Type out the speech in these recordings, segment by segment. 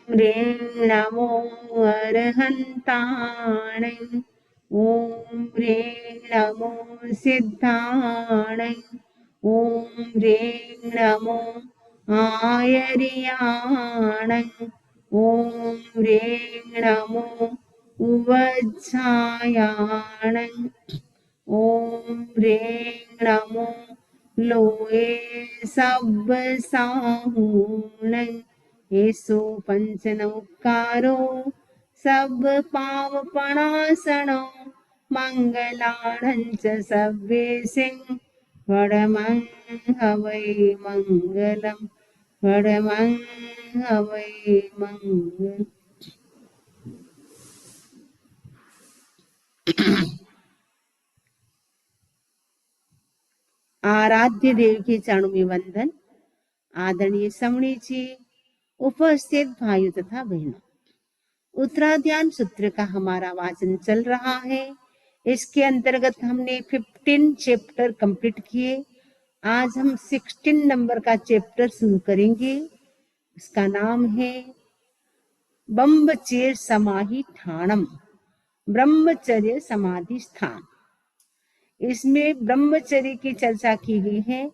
ह्रीं नमो अर्हन्ताणै। ॐ ह्रीं नमो सिद्धाणै। ॐ ह्रीं नमो आयर्याणै। ॐ ह्रीं नमो उवज्झायाणै। ॐ ह्रीं नमो लोये सब्बसाहूणै। एसो पंचनमुक्कारो सब पावपणासनो। मंगलाणं च सव्येसिं वडमं हवै मंगलम्। वडमं हवै मंगलम्। आराध्य देव के चरणों में वंदन। आदरणीय समणी जी, उपस्थित भाइयों तथा बहनों, उत्तराध्यान सूत्र का हमारा वाचन चल रहा है। इसके अंतर्गत हमने 15 चैप्टर कंप्लीट किए। आज हम 16 नंबर का चैप्टर शुरू करेंगे। इसका नाम है ब्रह्मचर्य समाधि ठाणम, ब्रह्मचर्य समाधि स्थान। इसमें ब्रह्मचर्य की चर्चा की गई है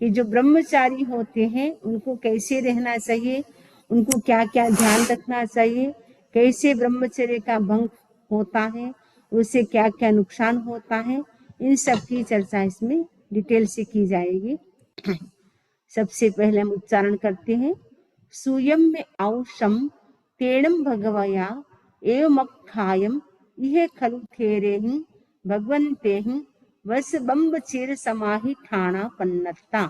कि जो ब्रह्मचारी होते हैं उनको कैसे रहना चाहिए, उनको क्या क्या ध्यान रखना चाहिए, कैसे ब्रह्मचर्य का भंग होता है, उससे क्या क्या नुकसान होता है, इन सब की चर्चा इसमें डिटेल से की जाएगी। सबसे पहले हम उच्चारण करते हैं, सूयम में औषम तेणम भगवया एवं अक्षायम यह खलु थेरेहि भगवन्तेहि वस ब्रह्मचर्य समाहि ठाणा पन्नता।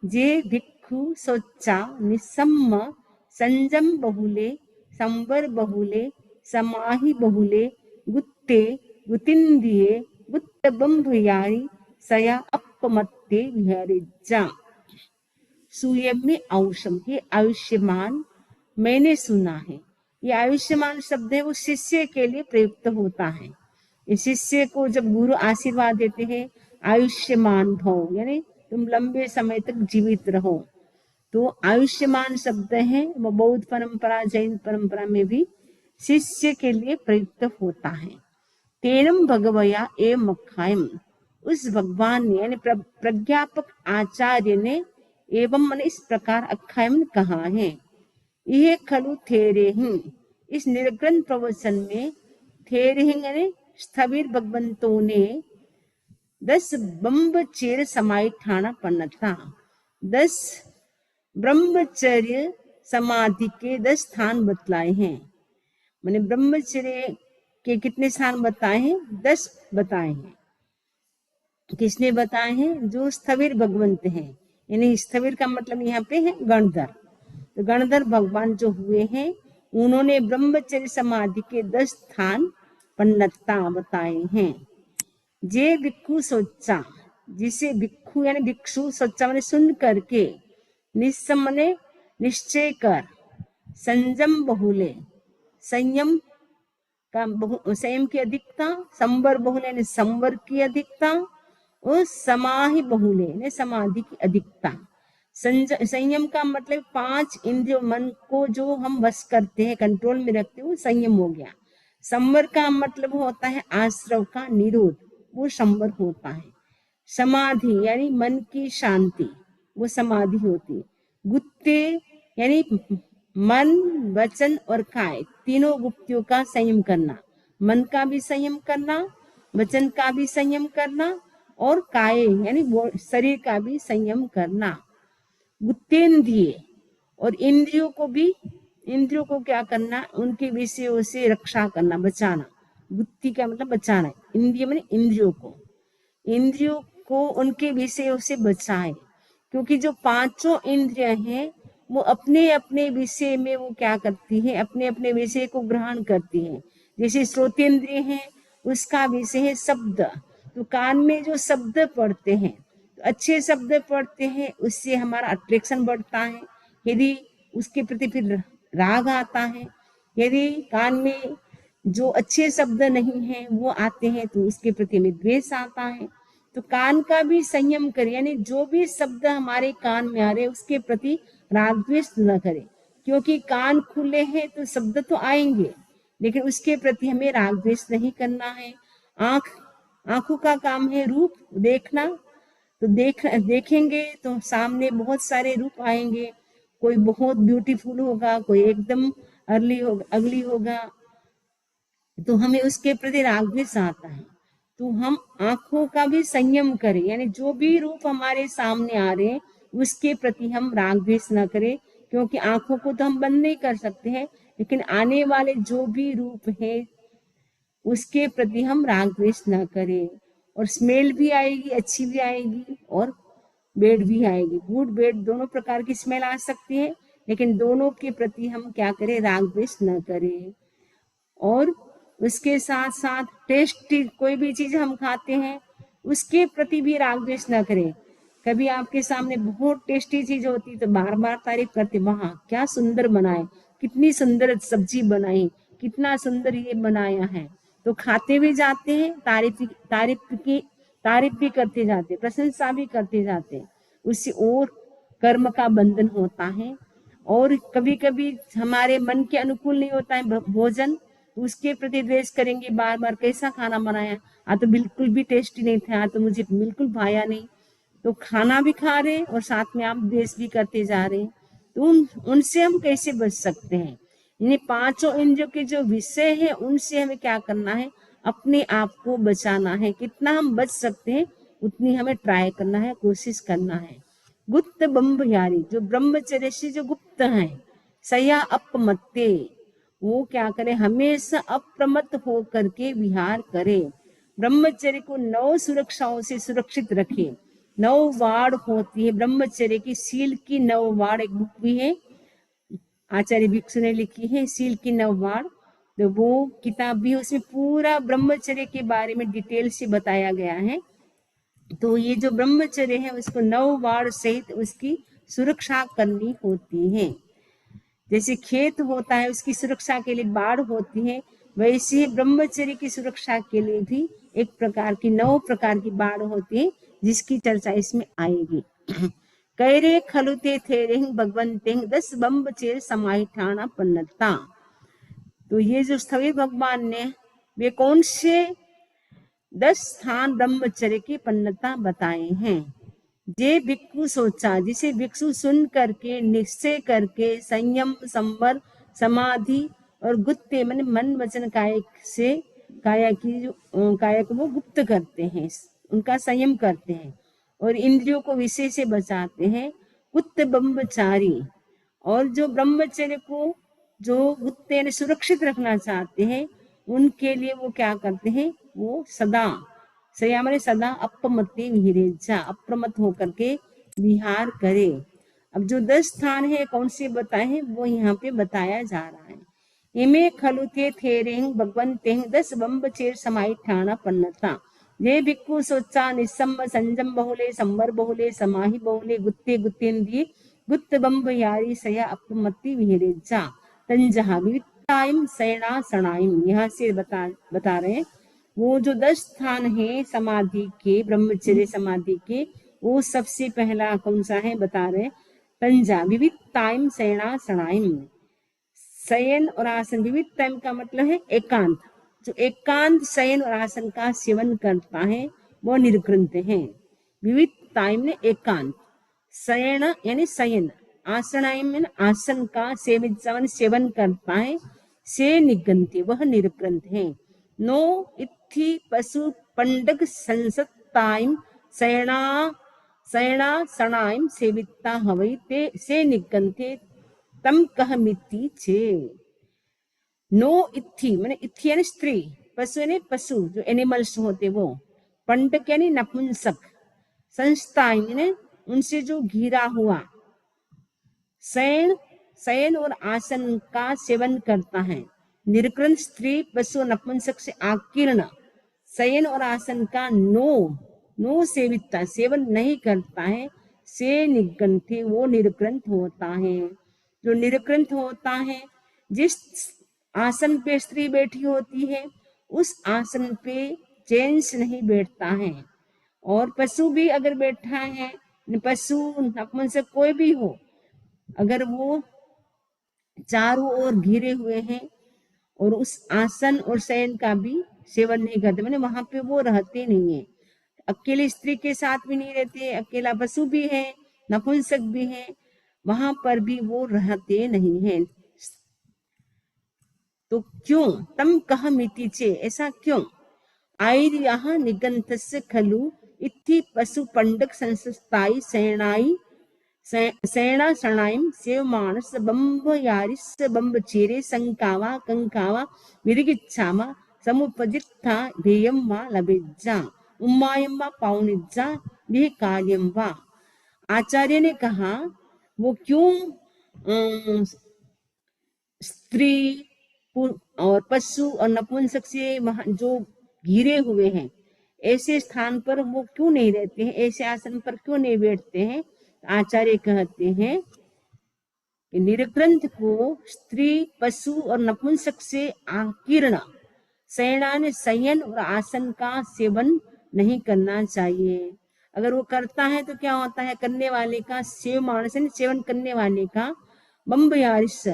जे भिक्षु सोच्चा निसम्म संजम बहुले संवर बहुले समाहि बहुले गुत्ते गुतिंदिये गुत्त बंभयारी सया अपमत्ते विहरिज्जा। सूयम में औषम, ये आयुष्यमान मैंने सुना है। ये आयुष्यमान शब्द है वो शिष्य के लिए प्रयुक्त होता है। इस शिष्य को जब गुरु आशीर्वाद देते हैं आयुष्यमान भव, यानी तुम लंबे समय तक जीवित रहो, तो आयुष्यमान शब्द है वो बौद्ध परंपरा जैन परंपरा में भी शिष्य के लिए प्रयुक्त होता है। तेनम भगवया एवं मखायम, उस भगवान ने यानी प्रज्ञापक आचार्य ने एवं मन इस प्रकार अखायम कहा है। यह खलु थेरे ही, इस निर्ग्रंथ प्रवचन में थेरे ही यानी स्थविर भगवंतों ने 10 ब्रह्मचर्य समाधि ठाणा पन्नता, 10 ब्रह्मचर्य समाधि के 10 स्थान बतलाए हैं। मैंने ब्रह्मचर्य के कितने स्थान बताए हैं? 10 बताए हैं। किसने बताए हैं? जो स्थविर भगवंत हैं, यानी स्थविर का मतलब यहाँ पे है गणधर। तो गणधर भगवान जो हुए हैं उन्होंने ब्रह्मचर्य समाधि के 10 स्थान पन्नता बताए हैं। जे भिक्षु सोचा, जिसे भिक्षु यानी भिक्षु सोचा मैंने सुन करके, निस्सम ने निश्चय कर, संयम बहुले, संयम का संयम की अधिकता, संवर बहुले ने संवर की अधिकता, और समाहि बहुले ने समाधि की अधिकता। संयम का मतलब 5 इंद्रियों मन को जो हम वश करते हैं, कंट्रोल में रखते हैं, वो संयम हो गया। संवर का मतलब होता है आश्रव का निरोध, वो संवर होता है। समाधि यानी मन की शांति, वो समाधि होती है। गुत्ते यानी मन वचन और काय तीनों गुप्तियों का संयम करना, मन का भी संयम करना, वचन का भी संयम करना, और काय यानी शरीर का भी संयम करना। गुत्तेन्द्रिय, और इंद्रियों को भी, इंद्रियों को क्या करना? उनके विषयों से रक्षा करना, बचाना। गुत्ती का मतलब बचाना, इंद्रिय माने इंद्रियों को उनके विषयों से बचाए। क्योंकि जो 5 इंद्रियां हैं वो अपने अपने विषय में वो क्या करती है? अपने अपने विषय को ग्रहण करती है। जैसे श्रोतेंद्रिय है, उसका विषय है शब्द, तो कान में जो शब्द पढ़ते हैं, तो अच्छे शब्द पढ़ते हैं, उससे हमारा अट्रैक्शन बढ़ता है। यदि उसके प्रति फिर राग आता है, यदि कान में जो अच्छे शब्द नहीं है वो आते हैं तो उसके प्रति हमें द्वेष आता है। तो कान का भी संयम करें, यानी जो भी शब्द हमारे कान में आ रहे उसके प्रति राग द्वेष न करें। क्योंकि कान खुले हैं तो शब्द तो आएंगे, लेकिन उसके प्रति हमें राग द्वेष नहीं करना है। आंखों का काम है रूप देखना, तो देखेंगे तो सामने बहुत सारे रूप आएंगे, कोई बहुत ब्यूटीफुल होगा, कोई एकदम अगली होगा, तो हमें उसके प्रति राग द्वेष आता है। तो हम आंखों का भी संयम करें, यानी जो भी रूप हमारे सामने आ रहे हैं उसके प्रति हम राग द्वेष न करें, क्योंकि आंखों को तो हम बंद नहीं कर सकते हैं, लेकिन आने वाले जो भी रूप है उसके प्रति हम राग द्वेष न करें। और स्मेल भी आएगी, अच्छी भी आएगी और बेड भी आएगी, गुड बेड दोनों प्रकार की स्मेल आ सकती है, लेकिन दोनों के प्रति हम क्या करें, राग द्वेष न करें। और उसके साथ साथ टेस्टी कोई भी चीज हम खाते हैं उसके प्रति भी राग द्वेष न करें। कभी आपके सामने बहुत टेस्टी चीज होती तो बार बार तारीफ करते, वाह क्या सुंदर बनाए, कितनी सुंदर सब्जी बनाई, कितना सुंदर ये बनाया है, तो खाते भी जाते हैं, तारीफ भी करते जाते, प्रशंसा भी करते जाते, उससे और कर्म का बंधन होता है। और कभी कभी हमारे मन के अनुकूल नहीं होता है भोजन, उसके प्रति द्वेष करेंगे, बार बार कैसा खाना बनाया, तो बिल्कुल भी टेस्टी नहीं था, तो मुझे बिल्कुल भाया नहीं, तो खाना भी खा रहे और साथ में आप द्वेष भी करते जा रहे हैं। तो उनसे हम कैसे बच सकते हैं? इन्हें पांचों इंद्रियों के जो विषय है उनसे हमें क्या करना है, अपने आप को बचाना है। कितना हम बच सकते हैं उतनी हमें ट्राई करना है, कोशिश करना है। गुप्त ब्रह्मचारी, जो ब्रह्मचर्य से जो गुप्त है, सया अपमत्ते, वो क्या करे, हमेशा अप्रमत्त होकर के विहार करे। ब्रह्मचर्य को 9 सुरक्षाओं से सुरक्षित रखे। 9 वाड़ होती है ब्रह्मचर्य की, सील की 9 वाड़, एक बुक भी है आचार्य भिक्षु ने लिखी है, सील की 9 वाड़, तो वो किताब भी, उसमें पूरा ब्रह्मचर्य के बारे में डिटेल से बताया गया है। तो ये जो ब्रह्मचर्य है उसको 9 वाड़ सहित उसकी सुरक्षा करनी होती है। जैसे खेत होता है उसकी सुरक्षा के लिए बाड़ होती है, वैसे ही ब्रह्मचर्य की सुरक्षा के लिए भी एक प्रकार की 9 प्रकार की बाड़ होती है, जिसकी चर्चा इसमें आएगी। कैरे खलुते थे भगवंते 10 ब्रह्मचर्य समाहिठाना पन्नता। तो ये जो स्थवी भगवान ने वे कौन से 10 स्थान ब्रह्मचर्य की पन्नता बताए हैं। जे भिक्षु सोचा, जिसे भिक्षु सुन करके निश्चय करके संयम संवर समाधि और गुप्ते मन वचन काया से काया को वो गुप्त करते हैं, उनका संयम करते हैं और इंद्रियों को विषय से बचाते हैं। गुप्त ब्रह्मचारी, और जो ब्रह्मचर्य को जो गुप्ते ने सुरक्षित रखना चाहते हैं उनके लिए वो क्या करते हैं, वो सदा सयामरे सदा अपमत्ते विहिरेजा, अप्रमत होकर के विहार करे। अब जो 10 स्थान है कौन से बताए हैं वो यहाँ पे बताया जा रहा है। इमे खलुते थेरेंग भगवंते 10 ब्रह्मचर्य समाहिठाना पन्नता। जे भिक्षु सोचा निस्सम संजम बहुले संवर बहुले समाहि बहुले गुत्ते गुत्तेन्द्रिय गुप्त ब्रह्मचारी सया अपमत्ति विहिरेजा तंजहा विविक्तायम सैना सणायम। यहाँ से बता रहे हैं वो जो 10 स्थान है समाधि के, ब्रह्मचर्य समाधि के, वो सबसे पहला कौन सा है बता रहे, पंजा विविध टाइम शयना सणाइम। शयन और आसन, विविध टाइम का मतलब है एकांत, जो एकांत शयन और आसन का सेवन करता है वो निर्ग्रंथ है। विविध टाइम ने एकांत, शयन यानी शयन, आसनाइम आसन का सेवन करता है, से निगंते वह निर्ग्रंथ है। नो इत्थि पशु पंडक संसत्ताइम शयना सणाइम सेविता हवै ते से निगंते तम कहमिति चे। नो इत्थि माने इत्थि यानी स्त्री, पशु यानी पशु जो एनिमल्स होते वो, पंडक यानी नपुंसक, संस्थाइन यानी उनसे जो घिरा हुआ, शयन और आसन का सेवन करता है। निर्ग्रंथ स्त्री पशु नपुंसक से आकीर्ण शयन और आसन का नो सेविता सेवन नहीं करता है, से निग्रंथे वो निर्ग्रंथ होता है। जो निर्ग्रंथ होता है, जिस आसन पे स्त्री बैठी होती है उस आसन पे जेंट्स नहीं बैठता है। और पशु भी अगर बैठा है, पशु नपुंसक कोई भी हो, अगर वो चारों ओर घिरे हुए हैं और उस आसन और शयन का भी सेवन नहीं करते, मैंने वहां पे वो रहते नहीं है। अकेले स्त्री के साथ भी नहीं रहते, अकेला पशु भी है, नपुंसक भी है, वहां पर भी वो रहते नहीं है। तो क्यों तम कह मिति चे, ऐसा क्यों? आयर्यः निगंतस्य खलु इत्थि पशु पंडक संस्थाई शयनाई शयना शरणाईं सेवमानस बंब यारिस बंब चेरे संकावा कंकावा विरिगिच्छामा समुपजित्था भेयम वा लबेज्जा उम्मायम वा पाउनिज्जा भी कार्यम वा। आचार्य ने कहा वो क्यों स्त्री और पशु और नपुंसक से जो घिरे हुए हैं, ऐसे स्थान पर वो क्यों नहीं रहते हैं, ऐसे आसन पर क्यों नहीं बैठते हैं? आचार्य कहते हैं कि निर्ग्रंथ को स्त्री पशु और नपुंसक से आकीर्ण शयनान शयन और आसन का सेवन नहीं करना चाहिए। अगर वो करता है तो क्या होता है? करने वाले का सेव मानस, सेवन करने वाले का बम्बयारिस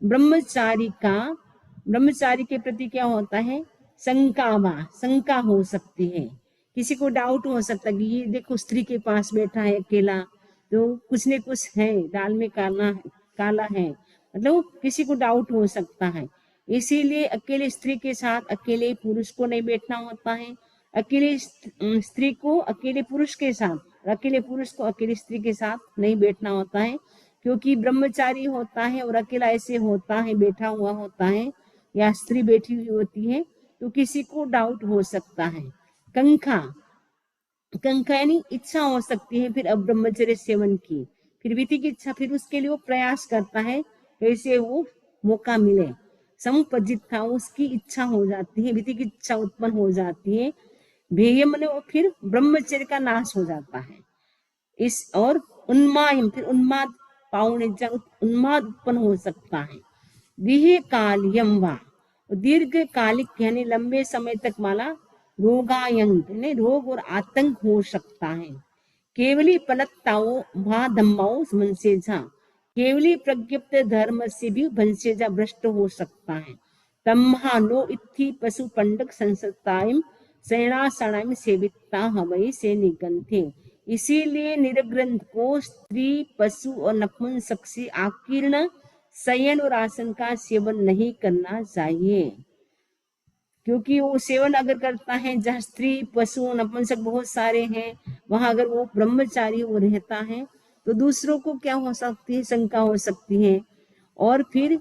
ब्रह्मचारी का, ब्रह्मचारी के प्रति क्या होता है? शंका हो सकती है। किसी को डाउट हो सकता है कि ये देखो स्त्री के पास बैठा है अकेला, तो कुछ न कुछ है, दाल में काला है, मतलब किसी को डाउट हो सकता है। इसीलिए अकेले स्त्री के साथ अकेले पुरुष को नहीं बैठना होता है, अकेले स्त्री को अकेले पुरुष के साथ, अकेले पुरुष को अकेले स्त्री के साथ नहीं बैठना होता है, क्योंकि ब्रह्मचारी होता है और अकेला ऐसे होता है, बैठा हुआ होता है या स्त्री बैठी हुई होती है, तो किसी को डाउट हो सकता है। कंखा यानी इच्छा हो सकती है फिर अब ब्रह्मचर्य सेवन की, फिर विधि की इच्छा, फिर उसके लिए वो प्रयास करता है कैसे वो मौका मिले। समुपजित था, उसकी इच्छा हो जाती है, विधि की इच्छा उत्पन्न हो जाती है। भेय मन, वो फिर ब्रह्मचर्य का नाश हो जाता है। इस और उन्मायम, फिर उन्माद पाउने उन्माद उत्पन्न हो सकता है। विहे कालियम वा, दीर्घकालिक यानी लंबे समय तक वाला रोगायंग ने रोग और आतंक हो सकता है। केवली पनत्ताओ भा धम्माओ वंशेजा, केवली प्रज्ञप्त धर्म से भी वंशेजा भ्रष्ट हो सकता है। तम्हा नो इत्थि पशु पंडक संसतायम शयनासनायम सेविता हवै से निगंथे। इसीलिए निर्ग्रंथ को स्त्री पशु और नपुंसक से आकीर्ण शयन और आसन का सेवन नहीं करना चाहिए, क्योंकि वो सेवन अगर करता है जहाँ स्त्री पशु नपुंसक बहुत सारे हैं, वहां अगर वो ब्रह्मचारी वो रहता है तो दूसरों को क्या हो सकती है? शंका हो सकती है। और फिर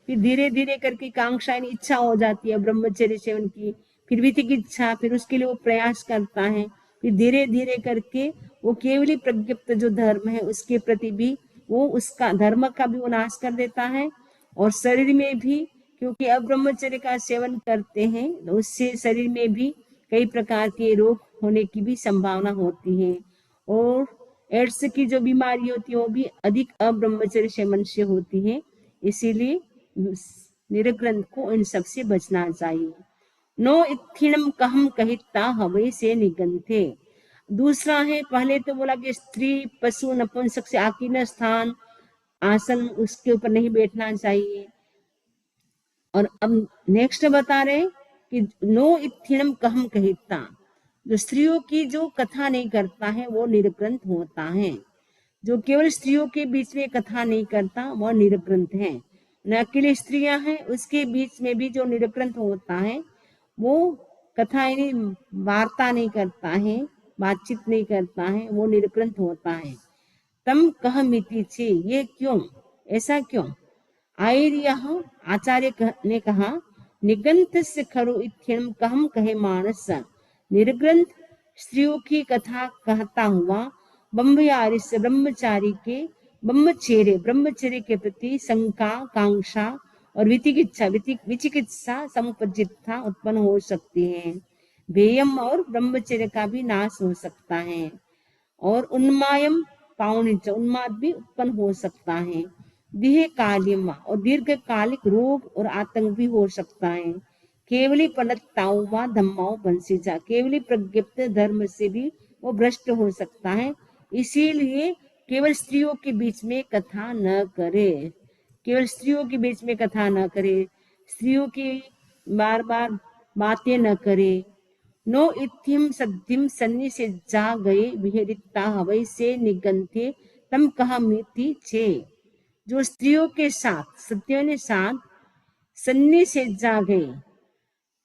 धीरे धीरे करके कांक्षा यानी इच्छा हो जाती है ब्रह्मचर्य सेवन की, फिर विधि की इच्छा, फिर उसके लिए वो प्रयास करता है, फिर धीरे धीरे करके वो केवली प्रज्ञप्त जो धर्म है उसके प्रति भी वो उसका धर्म का भी वो नाश कर देता है, और शरीर में भी, क्योंकि अब ब्रह्मचर्य का सेवन करते हैं तो उससे शरीर में भी कई प्रकार के रोग होने की भी संभावना होती है, और एड्स की जो बीमारी होती है वो भी अधिक अब्रह्मचर्य सेवन से होती है। इसीलिए निर्ग्रंथ को इन सब से बचना चाहिए। नो इत्थिणम कहम कहिता हवै से निगंथे। दूसरा है, पहले तो बोला कि स्त्री पशु नपुंसक से आकीर्ण स्थान आसन उसके ऊपर नहीं बैठना चाहिए, और अब नेक्स्ट बता रहे कि नो इत्थिणम कहम कहिता, जो स्त्रियों की जो कथा नहीं करता है वो निर्ग्रंथ होता है। जो केवल स्त्रियों के बीच में कथा नहीं करता वो निर्ग्रंथ है। न अकेले स्त्रियां हैं उसके बीच में भी जो निर्ग्रंथ होता है वो कथा यानी वार्ता नहीं करता है, बातचीत नहीं करता है, वो निर्ग्रंथ होता है। तम कह मिति छे, ये क्यों, ऐसा क्यों? आयर्यः आचार्य ने कहा निगंथ से खरु इत्थम कहम कहे मानस, निर्ग्रंथ स्त्रियों की कथा कहता हुआ बम्बयारिस ब्रह्मचारी के ब्रह्मचर्य के प्रति शंका कांक्षा और विचिकित्सा समुपजित्था उत्पन्न हो सकती है। भेयम और ब्रह्मचर्य का भी नाश हो सकता है, और उन्मायम पाउनिच उन्माद भी उत्पन्न हो सकता है। दिहे कालिमा, और दीर्घकालिक रोग और आतंक भी हो सकता है। केवली पनत्ताओ व धम्माओ बंसीजा, केवली प्रज्ञप्त धर्म से भी वो भ्रष्ट हो सकता है। इसीलिए केवल स्त्रियों के बीच में कथा न करे, केवल स्त्रियों के बीच में कथा न करे, स्त्रियों की बार बार बातें न करे। नो इत्थिम सद्धिम सन्नि से जा गए विहरिता हवै से निगंथे तम कहा मिति छे। जो स्त्रियों के साथ सत्यों ने साथ सन्नि से जा गए,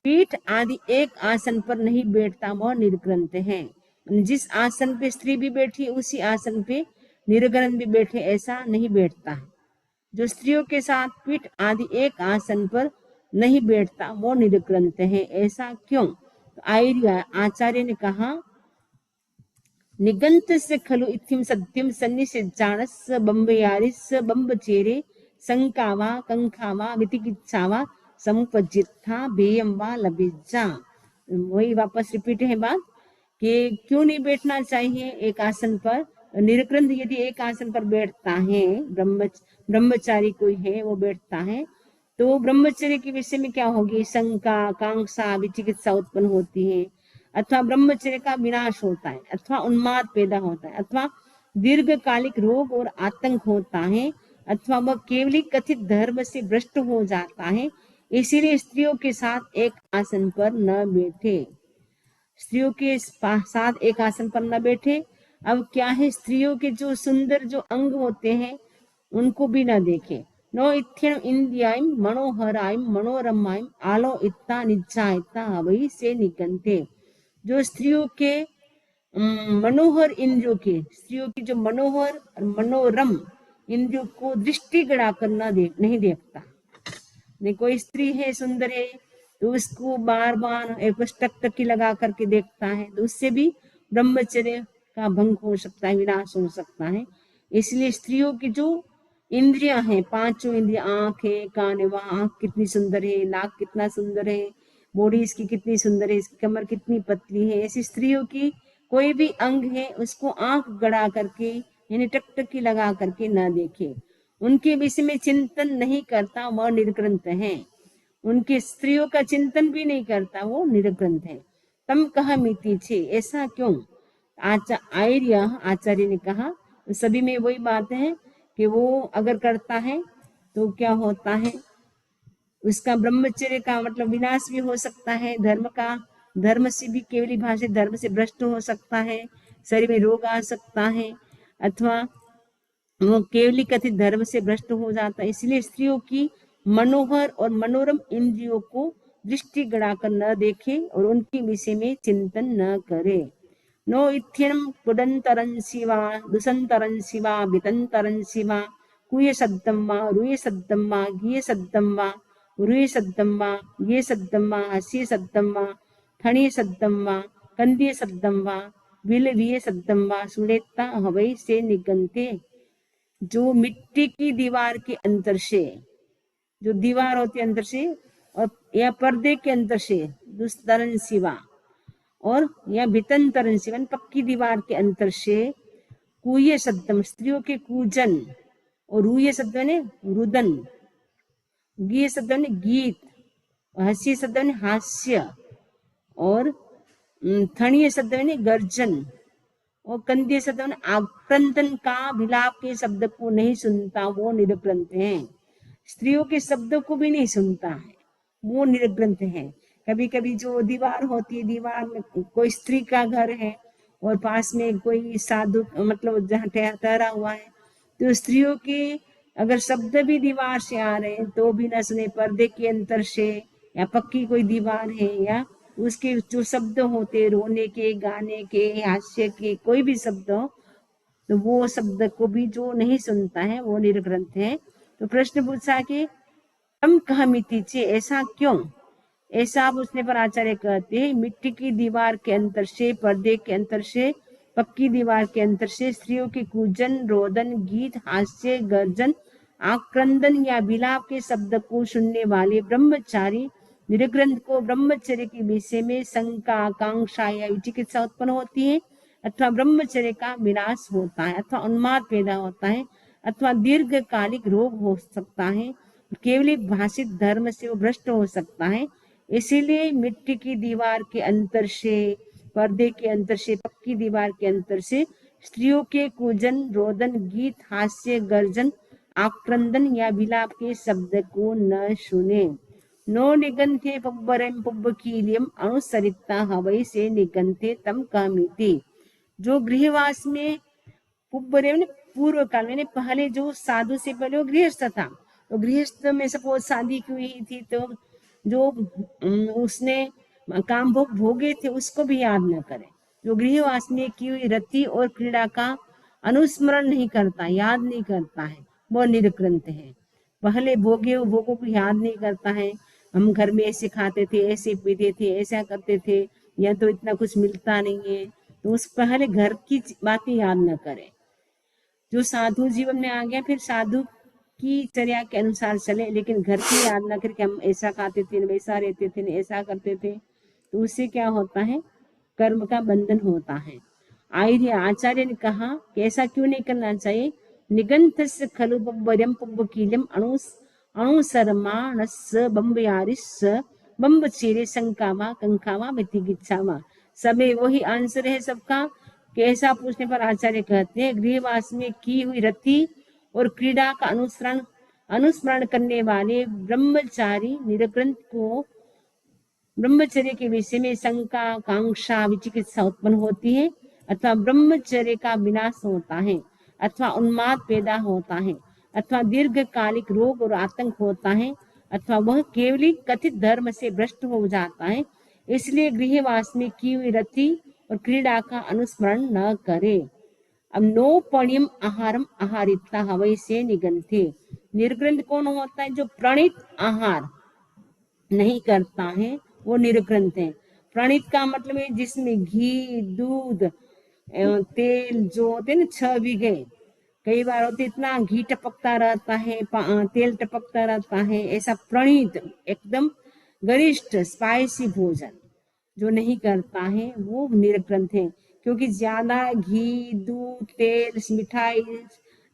पीठ आदि एक आसन पर नहीं बैठता, वह निर्ग्रंथ है। जिस आसन पे स्त्री भी बैठी उसी आसन पे निर्ग्रंथ भी बैठे, ऐसा नहीं बैठता है। जो स्त्रियों के साथ पीठ आदि एक आसन पर नहीं बैठता वो निर्ग्रंथ है। ऐसा क्यों? तो आर्य आचार्य ने कहा, निगंत से खलु इत्थिम सत्यम सन्निषेजाणस बम्बयारिस बम्बचेरे संकावा कंखावा वितिकिच्छावा समुपजित्था बेयम वा लबिज्जा। वही वापस रिपीट है बात कि क्यों नहीं बैठना चाहिए एक आसन पर। निर्ग्रंथ यदि एक आसन पर बैठता है, ब्रह्मचारी कोई है वो बैठता है, तो ब्रह्मचर्य के विषय में क्या होगी? शंका कांक्षा विचिकित्सा उत्पन्न होती है, अथवा ब्रह्मचर्य का विनाश होता है, अथवा उन्माद पैदा होता है, अथवा दीर्घकालिक रोग और आतंक होता है, अथवा वह केवली कथित धर्म से भ्रष्ट हो जाता है। इसीलिए स्त्रियों के साथ एक आसन पर न बैठे, स्त्रियों के साथ एक आसन पर न बैठे। अब क्या है, स्त्रियों के जो सुंदर जो अंग होते हैं उनको भी न देखे। नो इत्यम इंद्रियाम मनोहरायम मनोरमायम आलो इत्ता निज्जायता वही से निगंते। जो स्त्रियों के मनोहर इंद्रियों के, स्त्रियों की जो मनोहर और मनोरम इंद्रियों को दृष्टि गड़ा कर नहीं देखता। नहीं, कोई स्त्री है सुंदर है तो उसको बार बार एक टकटकी लगा करके देखता है, तो उससे भी ब्रह्मचर्य का भंग हो सकता है, विनाश हो सकता है। इसलिए स्त्रियों की जो इंद्रियां हैं, पांचों इंद्रियां, आंख है, कान है, वह आंख कितनी सुंदर है, नाक कितना सुंदर है, बॉडी इसकी कितनी सुंदर है, इसकी कमर कितनी पतली है, ऐसी स्त्रियों की कोई भी अंग है उसको आंख गड़ा करके यानी टकटकी लगा करके ना देखे, उनके विषय में चिंतन नहीं करता, वह निर्ग्रंथ है। उनके स्त्रियों का चिंतन भी नहीं करता, वो निर्ग्रंथ है। तम कहा मिति छे, ऐसा क्यों? आचार्य ने कहा, सभी में वही बात है कि वो अगर करता है तो क्या होता है, उसका ब्रह्मचर्य का मतलब विनाश भी हो सकता है, धर्म से भी केवली भाषा धर्म से भ्रष्ट हो सकता है, शरीर में रोग आ सकता है, अथवा वो केवली कथित धर्म से भ्रष्ट हो जाता है। इसलिए स्त्रियों की मनोहर और मनोरम इंद्रियों को दृष्टि गड़ाकर न देखे और उनके विषय में चिंतन न करे। नो इत्यम कुडंतरं शिवा दुसंतरं शिवा वितंतरं शिवा कुय सद्दम वा रुय सद्दम वा गिय सद्दम वा रुय सद्दम वा ये सद्दम वा हसी सद्दम वा थणी सद्दम वा कंदिय सद्दम वा विल विय सद्दम वा सुनेता हवै से निगंते। जो मिट्टी की दीवार के अंदर से, जो दीवार होती है अंदर से और या पर्दे के अंदर से दुस्तरन सिवा और या भितंतरन सिवा पक्की दीवार के अंदर से कुये सद्दम स्त्रियों के कूजन और रूये शब्द ने रुदन, गी शब्द ने गीत, हसी शब्द ने हास्य और थणीय शब्द ने गर्जन और कंदीय शब्द में आक्रंदन का विलाप के शब्द को नहीं सुनता, वो निर्ग्रंथ है। स्त्रियों के शब्दों को भी नहीं सुनता है, वो निर्ग्रंथ है। कभी कभी जो दीवार होती है, दीवार में कोई स्त्री का घर है और पास में कोई साधु मतलब जहाँ ठहरा हुआ है, तो स्त्रियों के अगर शब्द भी दीवार से आ रहे हैं तो भी न सुने, पर्दे के अंतर से या पक्की कोई दीवार है या उसके जो शब्द होते रोने के, गाने के, हास्य के, कोई भी शब्द हो तो वो शब्द को भी जो नहीं सुनता है वो निर्ग्रंथ है। तो प्रश्न पूछा कि हम कहा मिति छे, ऐसा क्यों? ऐसा पूछने पर आचार्य कहते हैं, मिट्टी की दीवार के अंतर से, पर्दे के अंतर से, पक्की दीवार के अंतर से स्त्रियों के कूजन, रोदन, गीत, हास्य, गर्जन, आक्रंदन या विलाप के शब्द को सुनने वाले ब्रह्मचारी निर्ग्रंथ को ब्रह्मचर्य के विषय में शंका, आकांक्षा या विचिकित्सा उत्पन्न होती है, अथवा ब्रह्मचर्य का विनाश होता है, अथवा उन्माद पैदा होता है, अथवा दीर्घकालिक रोग हो सकता है, केवली भाषित धर्म से वो भ्रष्ट हो सकता है। इसीलिए मिट्टी की दीवार के अंतर से, पर्दे के अंतर से, पक्की दीवार के अंतर से स्त्रियों के कूजन, रोदन, गीत, हास्य, गर्जन, आक्रंदन या विलाप के शब्द को न सुने। नो निगंथे पब्बरम पब्बकीलियम अनुसरिता हवै से निगंथे तम कामिति। जो गृहवास में पुब्बरे ने पूर्व काल में पहले जो साधु से पहले वो गृहस्थ था, तो गृहस्थ में सपोज शादी की हुई थी तो जो उसने काम भोग भोगे थे उसको भी याद न करे। जो गृहवास में की हुई रति और क्रीड़ा का अनुस्मरण नहीं करता, याद नहीं करता है, वो निर्ग्रंथ है। पहले भोगे भोगों को याद नहीं करता है। हम घर में ऐसे खाते थे, ऐसे पीते थे, ऐसा करते थे, या तो इतना कुछ मिलता नहीं है, तो उस पहले घर की बातें याद न करे। जो साधु जीवन में आ गया फिर साधु की चर्या के अनुसार चले, लेकिन घर की याद न करके हम ऐसा खाते थे, वैसा रहते थे, ऐसा करते थे, तो उससे क्या होता है, कर्म का बंधन होता है। आचार्य ने कहा कि ऐसा क्यों नहीं करना चाहिए। निगंथस्य खलु बब्बर्यम पब्बकीलम अणुसरमाणस्य बम्बयारिस्य बम्बचेरे शंकावा कंकावा वितिगिच्छावा। सबे वही आंसर है सबका कि ऐसा पूछने पर आचार्य कहते हैं गृहवास में की हुई रति और क्रीड़ा का अनुस्मरण करने वाले ब्रह्मचारी निरग्रंथ को ब्रह्मचर्य के विषय में शंका कांक्षा विचिकित्सा उत्पन्न होती है, अथवा ब्रह्मचर्य का विनाश होता है, अथवा उन्माद पैदा होता है, अथवा दीर्घकालिक रोग और आतंक होता है, अथवा वह केवली कथित धर्म से भ्रष्ट हो जाता है। इसलिए गृहवास में की हुई रति और क्रीड़ा का अनुस्मरण न करे। अब नो पण्यम आहारम आहारिता हवै से निगंथे। निर्ग्रंथ कौन होता है? जो प्रणित आहार नहीं करता है वो निर्ग्रंथ है। प्रणित का मतलब है जिसमें घी, दूध, तेल जो होते ना 6 बीघे, कई बार होते इतना घी टपकता रहता है, तेल टपकता रहता है, ऐसा प्रणित एकदम गरिष्ठ स्पाइसी भोजन जो नहीं करता है वो निर्ग्रंथ है। क्योंकि ज्यादा घी, दूध, तेल, मिठाई,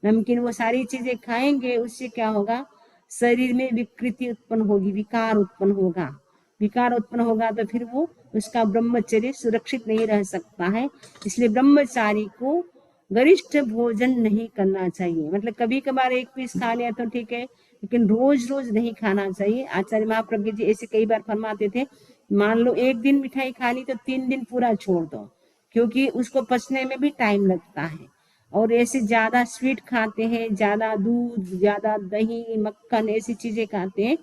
नमकीन वो सारी चीजें खाएंगे, उससे क्या होगा, शरीर में विकृति उत्पन्न होगी, विकार उत्पन्न होगा। विकार उत्पन्न होगा तो फिर वो उसका ब्रह्मचर्य सुरक्षित नहीं रह सकता है। इसलिए ब्रह्मचारी को गरिष्ठ भोजन नहीं करना चाहिए। मतलब कभी कभार एक पीस खा लिया तो ठीक है, लेकिन रोज रोज नहीं खाना चाहिए। आचार्य महाप्रज्ञ जी ऐसे कई बार फरमाते थे, मान लो एक दिन मिठाई खा ली तो 3 दिन पूरा छोड़ दो, क्योंकि उसको पचने में भी टाइम लगता है। और ऐसे ज्यादा स्वीट खाते हैं, ज्यादा दूध, ज्यादा दही, मक्खन, ऐसी चीजें खाते हैं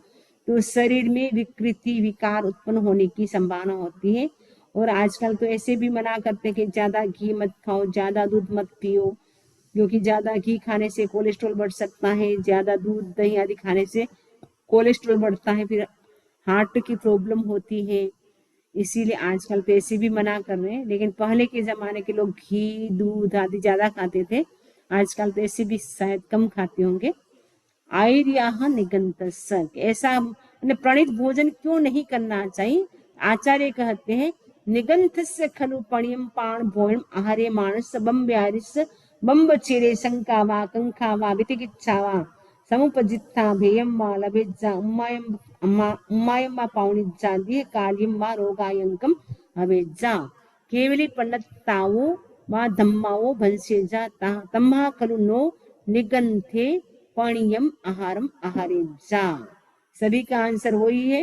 तो शरीर में विकृति, विकार उत्पन्न होने की संभावना होती है। और आजकल तो ऐसे भी मना करते हैं कि ज्यादा घी मत खाओ, ज्यादा दूध मत पियो, क्योंकि ज्यादा घी खाने से कोलेस्ट्रॉल बढ़ सकता है, ज्यादा दूध, दही आदि खाने से कोलेस्ट्रॉल बढ़ता है, फिर हार्ट की प्रॉब्लम होती है। इसीलिए आजकल तो ऐसे भी मना कर रहे हैं, लेकिन पहले के जमाने के लोग घी, दूध आदि ज्यादा खाते थे। आजकल तो ऐसे भी शायद कम खाते होंगे। आयर्याह निगंत ऐसा प्रणित भोजन क्यों नहीं करना चाहिए? आचार्य कहते हैं निगंथस्य खलु पण्यम पाण भोयम आहारे मानस बम्ब्यारिस बम्बचेरे शंकावा कंखावा वितिकिच्छावा समुपजित्ता भेयम वा लभेज्जा उम्मायम वा पावनिज्जा दीर्घकाल्यम वा रोगायंकम हवेज्जा केवली पंडिताओ वा धम्माओ भंसेजा तम्हा खलु नो निगंथे पण्यम आहारम आहारेज्जा। सभी का आंसर वही है।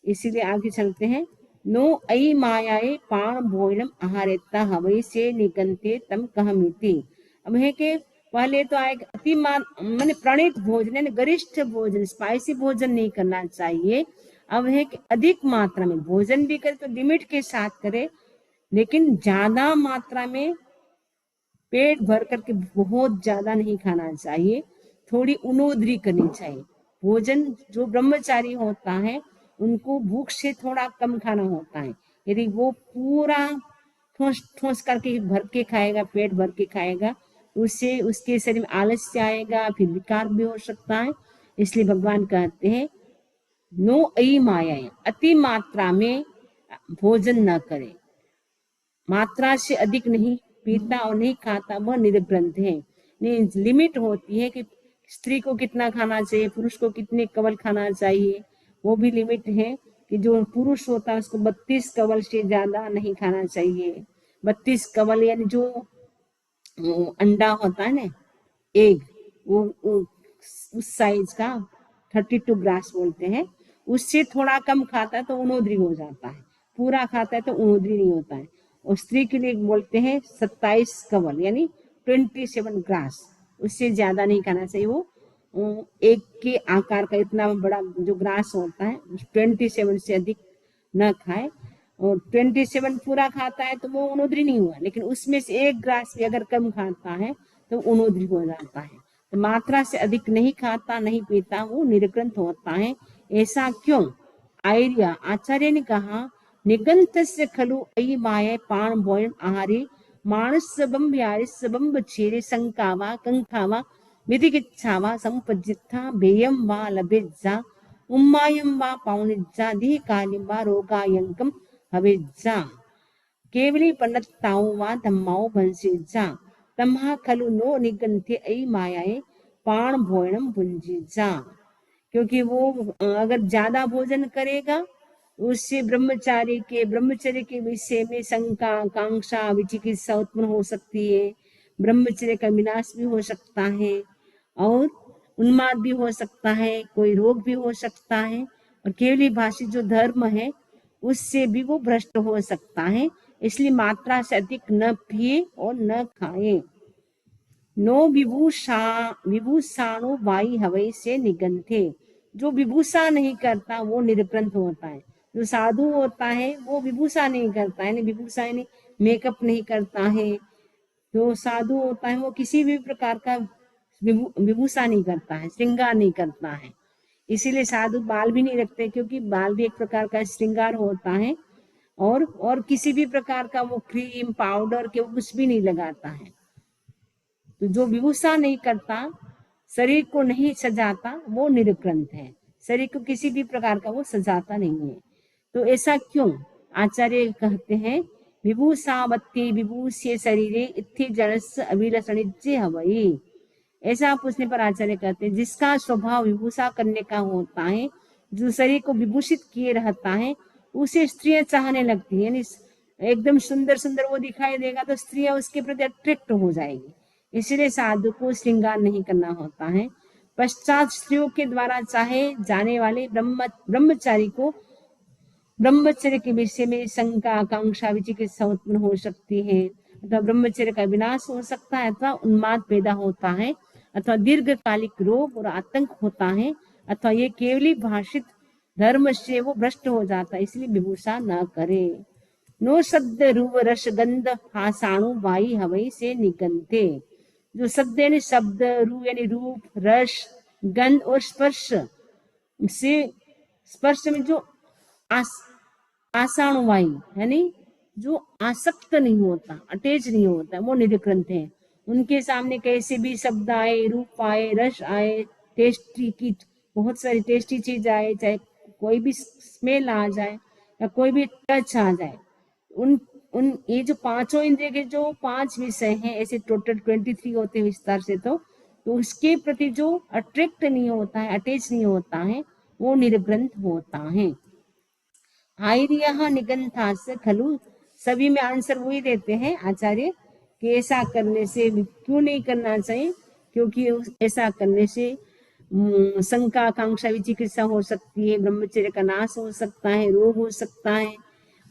इसीलिए आगे चलते हैं। नो अयि मायाए पाण भोजनम आहारेता हवै से निगंते तम कहमिति। अब है कि पहले तो आए अति माने प्रणित भोजन, गरिष्ठ भोजन, स्पाइसी भोजन नहीं करना चाहिए। अब है कि अधिक मात्रा में भोजन भी करे तो लिमिट के साथ करे, लेकिन ज्यादा मात्रा में पेट भर करके बहुत ज्यादा नहीं खाना चाहिए, थोड़ी उनोदरी करनी चाहिए। भोजन जो ब्रह्मचारी होता है उनको भूख से थोड़ा कम खाना होता है। यदि वो पूरा ठोस ठोस करके भर के खाएगा, पेट भर के खाएगा, उससे उसके शरीर में आलस्य आएगा, फिर विकार भी हो सकता है। इसलिए भगवान कहते हैं नो अयि माया, अति मात्रा में भोजन न करे। मात्रा से अधिक नहीं पीता और नहीं खाता वह निर्ग्रंथ है। नहीं, लिमिट होती है कि स्त्री को कितना खाना चाहिए, पुरुष को कितने कवल खाना चाहिए, वो भी लिमिट है। कि जो पुरुष होता है उसको 32 कवल से ज्यादा नहीं खाना चाहिए। 32 कवल यानी जो अंडा होता है ना, एग, वो उस साइज का 32 ग्रास बोलते हैं, उससे थोड़ा कम खाता है तो उनोद्री हो जाता है, पूरा खाता है तो उनोद्री नहीं होता है। और स्त्री के लिए बोलते हैं 27 कवल यानी 27 ग्रास, उससे ज्यादा नहीं खाना चाहिए। वो एक के आकार का इतना बड़ा जो ग्रास होता है 27 से अधिक न खाए। और 27 पूरा खाता है तो वो उनोद्री नहीं हुआ, लेकिन उसमें से एक ग्रास भी अगर कम खाता है तो उनोद्री हो जाता है। तो मात्रा से अधिक नहीं खाता नहीं पीता वो निर्ग्रंथ होता है। ऐसा क्यों? आर्य आचार्य ने कहा निगंतस्य खलु अयि माये पाण भोजन आहारे मानस बंब यारिस बंब छेरे संकावा कंकावा विधिगिच्छावा संपज्जिथा भेयम वा लभेज्जा उम्मायम वा पाउनिज्जा दी कालिम वा रोगायंकम हवेज्जा केवली पन्नत्ताओ वा धम्माओ भंसेज्जा तम्हा खलु नो निगंथे अयि मायाए पाण भोजनम भुंजिज्जा। क्योंकि वो अगर ज्यादा भोजन करेगा उससे ब्रह्मचर्य के विषय में शंका आकांक्षा विचिकित्सा उत्पन्न हो सकती है, ब्रह्मचर्य का विनाश भी हो सकता है और उन्माद भी हो सकता है, कोई रोग भी हो सकता है। और केवली भाषिक जो धर्म है उससे भी वो भ्रष्ट हो सकता है। इसलिए मात्रा से अधिक न पिए और न खाए। नो विभूषाणु वाई हवई से निगंथे, जो विभूषा नहीं करता वो निर्ग्रंथ होता है। जो साधु होता है वो विभूषा नहीं करता है, विभूषा यानी मेकअप नहीं करता है। जो साधु होता है वो किसी भी प्रकार का विभूषा नहीं करता है, श्रृंगार नहीं करता है। इसीलिए साधु बाल भी नहीं रखते, क्योंकि बाल भी एक प्रकार का श्रृंगार होता है। और किसी भी प्रकार का वो क्रीम पाउडर के कुछ भी नहीं लगाता है। तो जो विभूषा नहीं करता, शरीर को नहीं सजाता, वो निर्ग्रंथ है। शरीर को किसी भी प्रकार का वो सजाता नहीं है। तो ऐसा क्यों? आचार्य कहते हैं विभूषावत्ति विभूष्य शरीरे इत्थि जनस अभिलषणिज्य हवई। ऐसा पूछने पर आचार्य कहते हैं जिसका स्वभाव विभूषा करने का होता है, जो शरीर को विभूषित किए रहता है, उसे स्त्रियां चाहने लगती है। यानी एकदम सुंदर सुंदर वो दिखाई देगा तो स्त्रियां उसके प्रति अट्रैक्ट हो जाएगी। इसलिए साधु को श्रृंगार नहीं करना होता है। पश्चात स्त्रियों के द्वारा चाहे जाने वाले ब्रह्मचारी को ब्रह्मचर्य के विषय में शंका आकांक्षा विचिकित्सा उत्पन्न हो सकती है, अथवा ब्रह्मचर्य का विनाश हो सकता है, अथवा उन्माद पैदा होता है, अथवा दीर्घकालिक रोग और आतंक होता है, अथवा ये केवली भाषित धर्म से वो भ्रष्ट हो जाता है। इसलिए विभूषा न करे। नो शब्द रूप रस गंध हासाणु वाई हवई से निगंते, जो शब्द यानी शब्द, रूप यानी रूप, रस, गंध और स्पर्श से, स्पर्श में जो आसाणु वाई यानी जो आसक्त नहीं होता, अटैच नहीं होता, वो निर्ग्रंथ है। उनके सामने कैसे भी शब्द आए, रूप आए, रस आए, टेस्टी की बहुत सारी टेस्टी चीज आए, चाहे कोई भी स्मेल आ जाए या कोई भी टच आ जाए, उन उन ये जो पांचों इंद्रिय के जो 5 विषय हैं, ऐसे टोटल 23 होते हैं विस्तार से, तो उसके प्रति जो अट्रैक्ट नहीं होता है, अटैच नहीं होता है, वो निर्ग्रंथ होता है। आर्य निगंथास खलु, सभी में आंसर वही देते हैं आचार्य कि ऐसा करने से क्यों नहीं करना चाहिए, क्योंकि ऐसा करने से शंका आकांक्षा विचिकित्सा हो सकती है, ब्रह्मचर्य का नाश हो सकता है, रोग हो सकता है,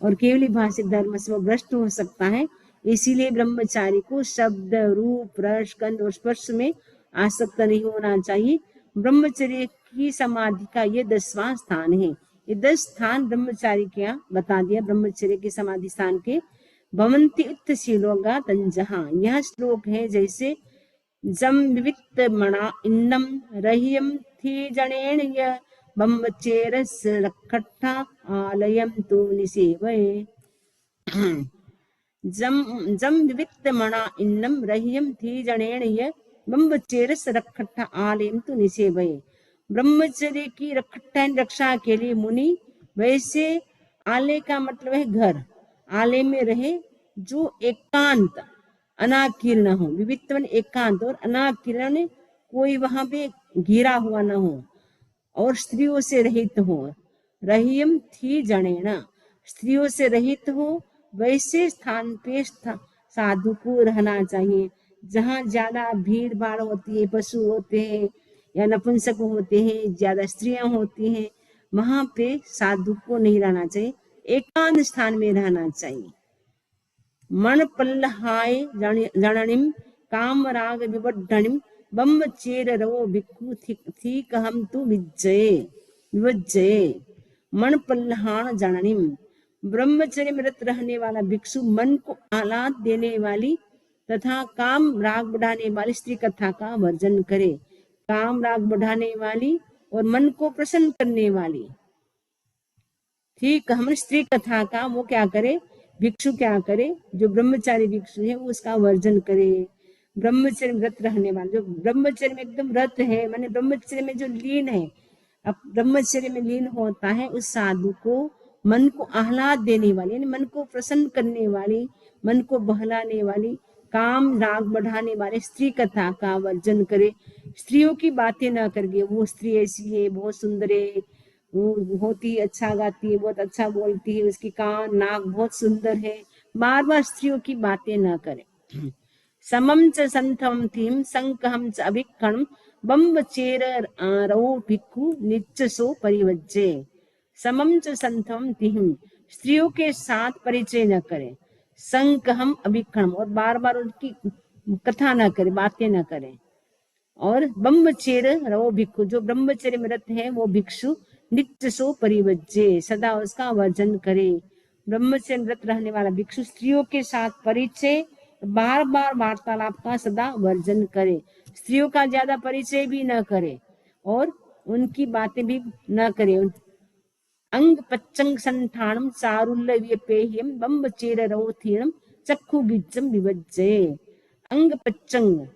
और केवली भाषिक धर्म से वो भ्रष्ट हो सकता है। इसीलिए ब्रह्मचारी को शब्द, रूप, रस, गंध और स्पर्श में आसक्त नहीं होना चाहिए। ब्रह्मचर्य की समाधि का ये 10वां स्थान है। ये 10 स्थान ब्रह्मचारी के यहाँ बता दिया, ब्रह्मचर्य के समाधि स्थान के। भवन्ति इत्थ शीलोगा तंजहा, यह श्लोक है जैसे जम विविक्त मणा इन्नम रह्यम थी जनेन य ब्रह्मचेरस रखट्ठा आलयम तु निसेवये। जम विविक्त मणा इन्नम रह्यम थी जनेन य ब्रह्मचेरस रखट्ठा आलयम तु निसेवये। ब्रह्मचर्य की रक्षा के लिए मुनि वैसे आलय का मतलब है घर, आलय में रहे जो एकांत अनाकीर्ण हो, विवित्वन एकांत, और अनाकीर्ण कोई वहां पे घिरा हुआ न हो, और स्त्रियों से रहित हो। रहियम थी जनेना, स्त्रियों से रहित हो, वैसे स्थान पे साधु को रहना चाहिए। जहाँ ज्यादा भीड़ भाड़ होती है, पशु होते हैं या नपुंसक होते हैं, ज्यादा स्त्रियां होती हैं, वहां पे साधु को नहीं रहना चाहिए, एकांत स्थान में रहना चाहिए। मन पल्लहाय जननिम काम राग विवड्ढनिम बम्ब चेर रवो भिक्खु थी कहम तु विवज्जये। मन पल्लहान जननिम, ब्रह्मचर्य में रत रहने वाला भिक्षु मन को आह्लाद देने वाली तथा काम राग बढ़ाने वाली स्त्री कथा का वर्जन करे। काम राग बढ़ाने वाली और मन को प्रसन्न करने वाली ठीक हम स्त्री कथा का वो क्या करे, भिक्षु क्या करे, जो ब्रह्मचारी भिक्षु है वो उसका वर्जन करे। ब्रह्मचर्य में व्रत रहने वाला, जो ब्रह्मचर्य में एकदम व्रत है, माने ब्रह्मचर्य में जो लीन है, अब ब्रह्मचर्य में लीन होता है, उस साधु को मन को आह्लाद देने वाली, यानी मन को प्रसन्न करने वाली, मन को बहलाने वाली, काम राग बढ़ाने वाले स्त्री कथा का वर्जन करे। स्त्रियों की बातें ना करके, वो स्त्री ऐसी है, बहुत सुंदर है, वो बहुत ही अच्छा गाती है, बहुत अच्छा बोलती है, उसकी कान नाक बहुत सुंदर है, बार बार स्त्रियों की बातें ना करें। समम च संथम थीम संकहम च अभिक्खणम बम्ब चेर रवो भिक्खु निच्चसो परिवज्जे। समम च संथम थीम, स्त्रियों के साथ परिचय न करें, संकहम अभिक्खणम, और बार बार उनकी कथा न करें, बातें न करें, और ब्रह्मचर्य रवो भिक्खु, जो ब्रह्मचर्य में रत है वो भिक्षु नित्य सो परिवज्जे, सदा उसका वर्जन करे। ब्रह्मचर्य में रत रहने वाला भिक्षु स्त्रियों के साथ परिचय, बार बार वार्तालाप का सदा वर्जन करे, स्त्रियों का ज्यादा परिचय भी न करे और उनकी बातें भी न करे। अंग पच्चंग संठानम चारुल्य व्यपेह्यम बम्ब चेर रवोथीनम चक्षु गिज्जम विवज्जे। अंग पच्चंग,